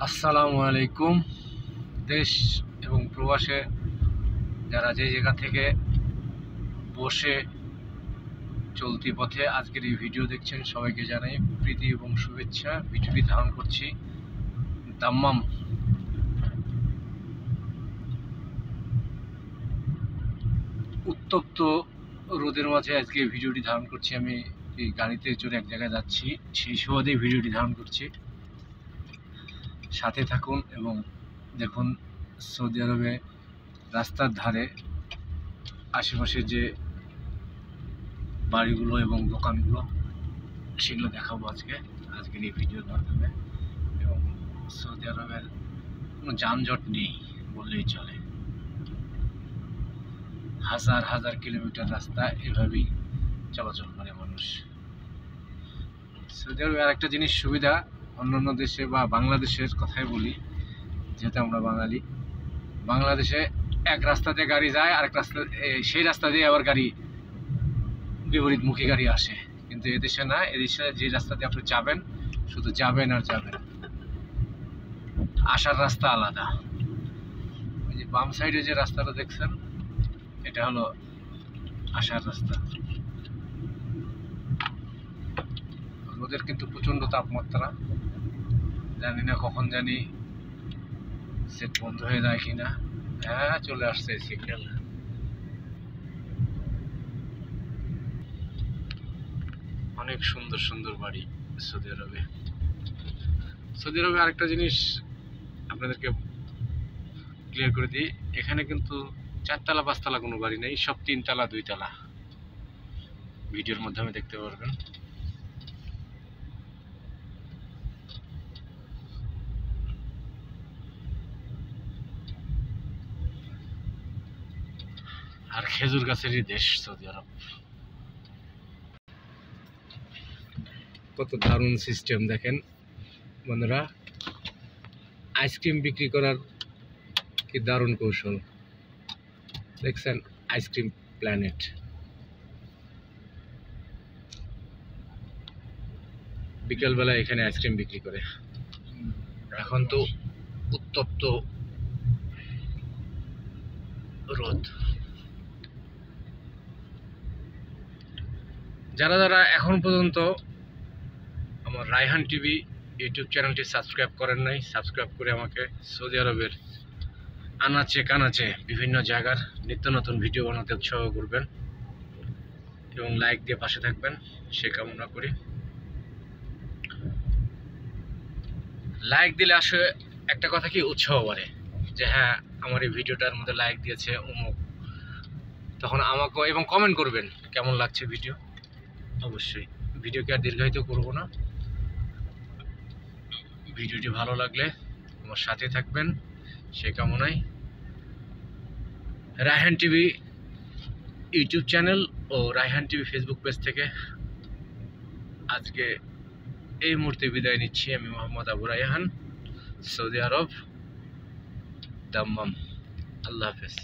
আসসালামু আলাইকুম। দেশ এবং প্রবাসে যারা যে জায়গা থেকে বসে চলতি পথে আজকের এই ভিডিও দেখছেন, সবাইকে জানাই প্রীতি এবং শুভেচ্ছা। ভিডিওটি ধারণ করছি দাম্মাম। উত্তপ্ত রোদের মাঝে আজকে ভিডিওটি ধারণ করছি। আমি এই গাড়িতে চড়ে এক জায়গায় যাচ্ছি, সেই সুবাদেই ভিডিওটি ধারণ করছি। সাথে থাকুন এবং দেখুন সৌদি আরবে রাস্তার ধারে আশেপাশে যে বাড়িগুলো এবং দোকানগুলো, সেগুলো দেখাবো আজকের এই ভিডিওর মাধ্যমে। এবং সৌদি আরবের কোনো যানজট নেই বললেই চলে। হাজার হাজার কিলোমিটার রাস্তা এভাবেই চলাচল করে মানুষ। সৌদি আরবে আর একটা জিনিস সুবিধা, অন্যান্য দেশে বা বাংলাদেশের কথাই বলি, যেহেতু আমরা বাঙালি, বাংলাদেশে এক রাস্তা দিয়ে গাড়ি যায়, আরেক রাস্তা সেই রাস্তা দিয়ে আবার গাড়ি বিপরীতমুখী গাড়ি আসে। কিন্তু এদেশে না, এদেশে যে রাস্তা দিয়ে আপনি যাবেন শুধু যাবেন আর যাবেন, আসার রাস্তা আলাদা। ওই যে বাম সাইডে যে রাস্তাটা দেখছেন, এটা হলো আসার রাস্তা। রোদের কিন্তু প্রচণ্ড তাপমাত্রা, জানি না কখন জানি সেট বন্ধ হয়ে যায় কিনা। হ্যাঁ, চলে আসছে সিগন্যাল। অনেক সুন্দর সুন্দর বাড়ি সৌদি আরবে। সৌদি আরবে আরেকটা জিনিস আপনাদেরকে ক্লিয়ার করে দিই, এখানে কিন্তু 4তলা 5তলা কোনো বাড়ি নেই, সব 3তলা 2তলা। ভিডিওর মাধ্যমে দেখতে পারবেন। আর খেজুর গাছেরই দেশ সৌদি আরব। কত দারুণ সিস্টেম দেখেন বন্ধুরা। আইসক্রিম বিক্রি করার কি দারুণ কৌশল দেখছেন, আইসক্রিম প্ল্যানেট। বিকেলবেলা এখানে আইসক্রিম বিক্রি করে। এখন তো উত্তপ্ত রোদ। যারা যারা এখন পর্যন্ত আমার রায়হান টিভি ইউটিউব চ্যানেলটি সাবস্ক্রাইব করেন নাই, সাবস্ক্রাইব করে আমাকে সৌদি আরবের আনাচে কানাচে বিভিন্ন জায়গার নিত্য নতুন ভিডিও বানাতে উৎসাহ করবেন এবং লাইক দিয়ে পাশে থাকবেন, সে কামনা করি। লাইক দিলে আসলে একটা কথা কি, উৎসাহ বাড়ে যে হ্যাঁ আমার এই ভিডিওটার মধ্যে লাইক দিয়েছে অমুক, তখন আমাকেও, এবং কমেন্ট করবেন কেমন লাগছে ভিডিও। অবশ্যই ভিডিওকে আর দীর্ঘায়িত করব না। ভিডিওটি ভালো লাগলে আমার সাথে থাকবেন, সে কামনায়। রায়হান টিভি ইউটিউব চ্যানেল ও রায়হান টিভি ফেসবুক পেজ থেকে আজকে এই মুহূর্তে বিদায় নিচ্ছি। আমি মোহাম্মদ আবু রায়হান, সৌদি আরব, দাম্মাম। আল্লাহ হাফেজ।